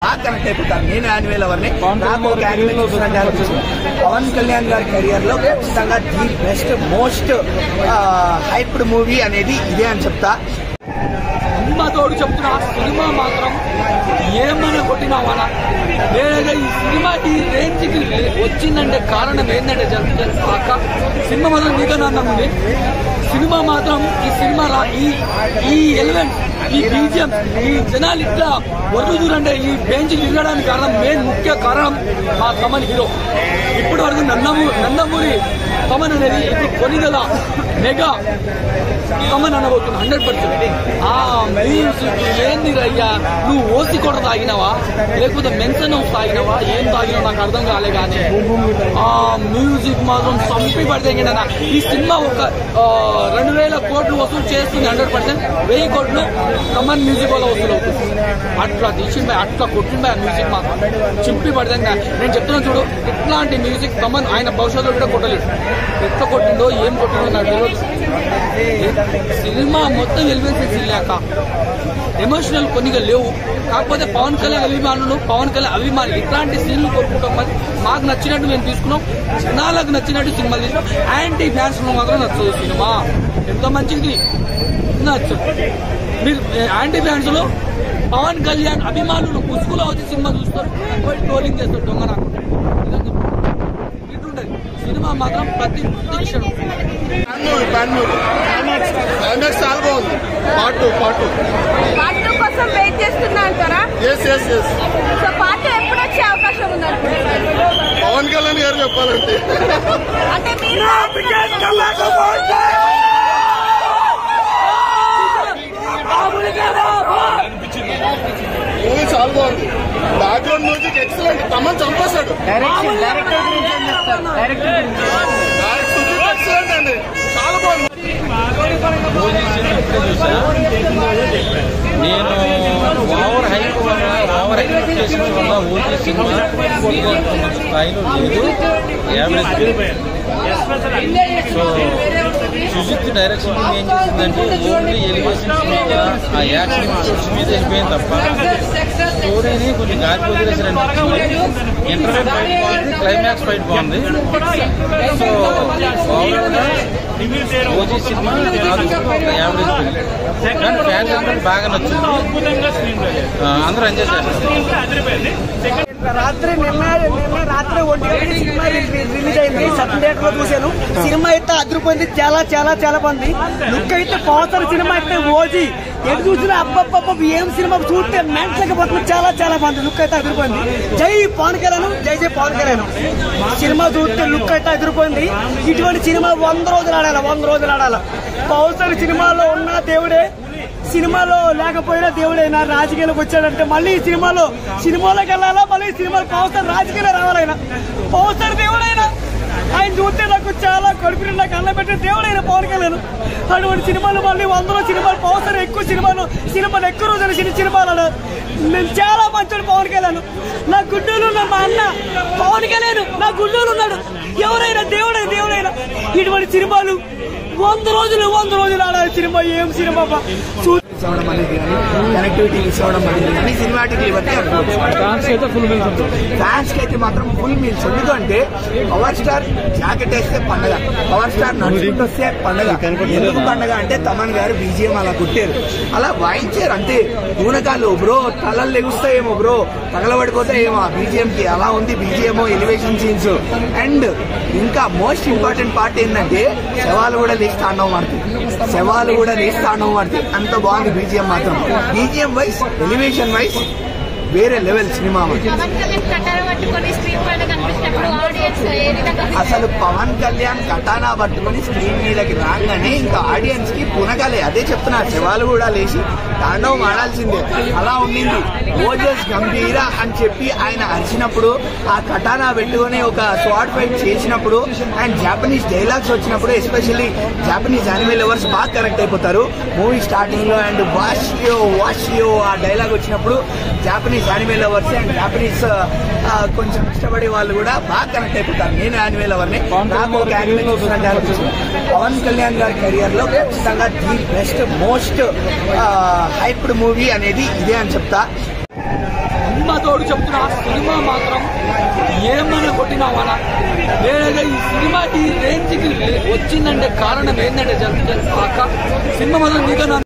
బాగా కనెక్ట్ అయిపోతారు. నేను యానిమే లవర్ని, నాకు ఒక యానిమే చూసినట్టు అనిపిస్తుంది. పవన్ కళ్యాణ్ గారి కెరియర్ లో ఖచ్చితంగా the best most hyped movie అనేది ఇదే అని చెప్తా. తోడు చెప్తున్నా, సినిమా మాత్రం ఏమైనా కొట్టినావానా లేదా ఈ సినిమా ఈ రేంజ్కి వచ్చిందంటే కారణం ఏంటంటే అక్క సినిమా మాత్రం నీతో ఉంది. సినిమా మాత్రం ఈ సినిమా ఈ ఎలిమెంట్ ఈ బీజియం ఈ జనాలు ఇట్లా వరుదురంటే ఈ బెంచ్ తిరగడానికి కారణం ముఖ్య కారణం మా తమన్ హీరో. ఇప్పటి వరకు నందమూరి తమన్ అనేది ఇప్పుడు కొనిదల మెగా తమన్ అనబోతున్నా 100%. ఆ మ్యూజిక్ ఏంది రయ్యా, నువ్వు ఓసి కూడా తాగినావా లేకపోతే మెన్షన్ హౌస్ తాగినావా ఏం తాగినావు నాకు అర్థం కాలే. కానీ ఆ మ్యూజిక్ మాత్రం చంపి పడితే ఈ సినిమా ఒక 2000 కోట్లు వసూలు చేస్తుంది. 100% 1000 కోట్లు తమన్ మ్యూజిక్ వల్ల వసూలు అవుతుంది. అట్లా తీసింది అట్లా కొట్టింది ఆ మ్యూజిక్ మాత్రం చింపి పడితే. నేను చెప్తున్నా చూడు, ఇట్లాంటి మ్యూజిక్ తమన్ ఆయన భవిష్యత్తులో కూడా కొట్టలేదు. ఎట్లా కొట్టిండో ఏం కొట్టిండో నాకు తెలియదు. సినిమా మొత్తం ఎలివేషన్స్ ఇల్లాక ఎమోషనల్ కొన్నిగా లేవు. కాకపోతే పవన్ కళ్యాణ్ అభిమానులు ఇట్లాంటి సీన్లు కోరుకుంటాం. మరి మాకు నచ్చినట్టు మేము తీసుకున్నాం, జనాలకు నచ్చినట్టు సినిమాలు తీసుకున్నాం. యాంటీ ఫ్యాన్స్ లో మాత్రం నచ్చదు సినిమా. ఎంత మంచిది నచ్చదు. మీరు యాంటీ ఫ్యాన్స్ లో పవన్ కళ్యాణ్ అభిమానులు ముసుగులో వచ్చి సినిమా చూస్తారు, ట్రోలింగ్ చేస్తారు దొంగ. నాకు ఇటుంటది సినిమా మాత్రం ప్రతి క్షణం. చాలా బాగుంది. పార్ట్ 2 కోసం వెయిట్ చేస్తున్నా అంటారా? సో పార్ట్ 2 ఎప్పుడు వచ్చే అవకాశం ఉందంటారు? పవన్ కళ్యాణ్ గారు చెప్పాలంటే అంటే మీరు చాలా బాగుంది. Background music excellent. తమన్ చంపేశాడు. ఎక్సలెంట్ అండి, చాలా బాగుంది. నేను ఓవర్ ఎక్స్పెక్టేషన్ వల్ల ఓజీ సినిమా స్థాయిలో లేదు, యావరేజ్. సో సుజిత్ డైరెక్షన్ ఏం చేసిందంటే ఓన్లీ ఎలివేషన్స్ మీద ఆ యాక్షన్ షూట్స్ మీద వెళ్ళిపోయింది తప్ప స్టోరీని కొంచెం గాలి వదిలేసి అనిపించింది. ఇంటర్వెల్ ఫైట్ బాగుంది, క్లైమాక్స్ ఫైట్ బాగుంది. సో ఓవరాల్గా ఓజీ సినిమా ఒక యావరేజ్ ఫిల్మ్. కానీ ఫ్యాన్స్ అందరికి బాగా నచ్చింది, అందరూ ఎంజాయ్ చేస్తారు. రాత్రి నిన్న రాత్రి 1 సినిమా రిలీజ్ అయింది. సబ్ థియేటర్ లో చూశాను. సినిమా అయితే అదిరిపోయింది. చాలా చాలా చాలా బాగుంది. లుక్ అయితే పోతారు. సినిమా అయితే ఓజీ ఎటు చూసినా అబ్బబ్బబ్బ ఏం సినిమా చూస్తే మెంట్లకపోతుంది. చాలా చాలా బాగుంది. లుక్ అయితే అదిరిపోయింది. జై పవన్ కళ్యాణ్, జై పవన్ కళ్యాణ్. సినిమా చూస్తే లుక్ అయితే అదిరిపోయింది. ఇటువంటి సినిమా 100 రోజులు ఆడాలి. పవన్ సినిమాలో ఉన్న దేవుడే, సినిమాలో లేకపోయినా దేవుడే. నా రాజకీయాలకు వచ్చాడంటే మళ్ళీ సినిమాలోకి వెళ్ళాలా, మళ్ళీ సినిమాలో పవన్ రాజకీయాలు రావాలైనా. పవన్ దేవుడైనా ఆయన చూస్తే నాకు చాలా కడుపు నాకు అన్న పెట్టిన దేవుడైనా పవన్ కళ్యాణ్. అటువంటి సినిమాలు మళ్ళీ 100 సినిమాలు పవన్ ఎక్కువ సినిమాలు ఎక్కువ రోజులు సినిమాలు. నేను చాలా మంచోడు పవన్ కళ్యాణ్. నా గుండెలు ఉన్నాడు మా అన్న పవన్ కళ్యాణ్. నా గుండెలు ఉన్నాడు. ఎవరైనా దేవుడైనా ఇటువంటి సినిమాలు 100 రోజులు ఆడాలి. సినిమా ఏం సినిమా అవడం అనేది కానీ కనెక్టివిటీ మిస్ అవడం అనేది కానీ సినిమాటిక్లీ బట్టి ఫ్యాన్స్ కి అయితే మాత్రం ఫుల్ మీల్స్. ఎందుకంటే పవర్ స్టార్ జాకెట్ వేస్తే పండగ, పవర్ స్టార్ నడుచుకుంటూ వస్తే పండగ. ఎందుకు పండగ అంటే తమన్ గారు బీజిఎం అలా కొట్టారు, అలా వాయించారు అంతే. పూనకాలు బ్రో తలలు లెగుస్తాయేమో, బ్రో తగలబడిపోతాయేమో ఆ బీజిఎం కి. అలా ఉంది బీజిఎం, ఎలివేషన్ సీన్స్. అండ్ ఇంకా మోస్ట్ ఇంపార్టెంట్ పార్ట్ ఏంటంటే శవాలు కూడా లేచి తాండవం ఆడుతాయి. అంత బాగుంది బీజిఎం మాత్రం. బీజిఎం వైస్, ఎలివేషన్ వైస్ వేరే లెవెల్ సినిమా. అసలు పవన్ కళ్యాణ్ కటానా పట్టుకుని స్క్రీన్ మీదకి రాగానే ఇంకా ఆడియన్స్ కి పునగాలే. అదే చెప్తున్నా, శవాలు కూడా లేచి తాండవం ఆడాల్సిందే. అలా ఉండింది. ఓజస్ గంభీర అని చెప్పి ఆయన అరిచినప్పుడు, ఆ కటానా పెట్టుకుని ఒక స్వాడ్ ఫైట్ చేసినప్పుడు, అండ్ జాపనీస్ డైలాగ్స్ వచ్చినప్పుడు, ఎస్పెషల్లీ జాపనీస్ యానిమే లవర్స్ బాగా కనెక్ట్ అయిపోతారు మూవీ స్టార్టింగ్ లో. అండ్ వాషియో ఆ డైలాగ్ వచ్చినప్పుడు Japanese anime lovers and Japanese కొంచెం ఇష్టపడే వాళ్ళు కూడా బాగా కనెక్ట్ అయిపోతారు. నేను యానిమే లవర్ని, నాకు ఒక యానిమే చూసినట్టు అనిపిస్తుంది. పవన్ కళ్యాణ్ గారి కెరియర్ లో ఖచ్చితంగా the best most hyped movie అనేది ఇదే అని చెప్తా. అమ్మ తోడు చెప్తున్నా సినిమా మాత్రం ఏమన్నా కొట్టినావానా లేదా ఈ సినిమా ఈ రేంజ్కి వచ్చిందంటే కారణం ఏంటంటే సినిమా మాత్రం నీకన్నా